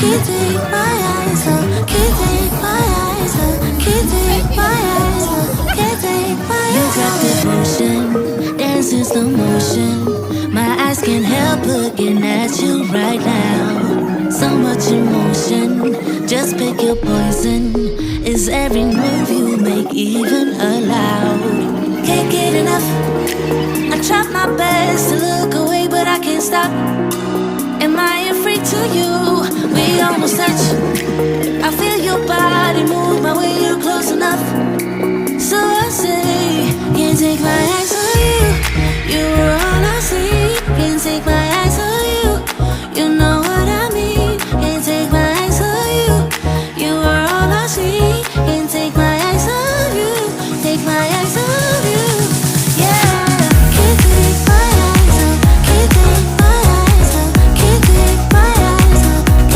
can't take my eyes off, can't take my eyes off, can't take my eyes off, can't take my eyes off. You got devotion, dance in slow motion. My eyes can't help looking at you right now. So much emotion, just pick your poison. Is every move you make even allowed? Can't get enough. I try my best to look away, but I can't stop. Am I a freak to you? We almost touch. I feel your body move my way, you're close enough.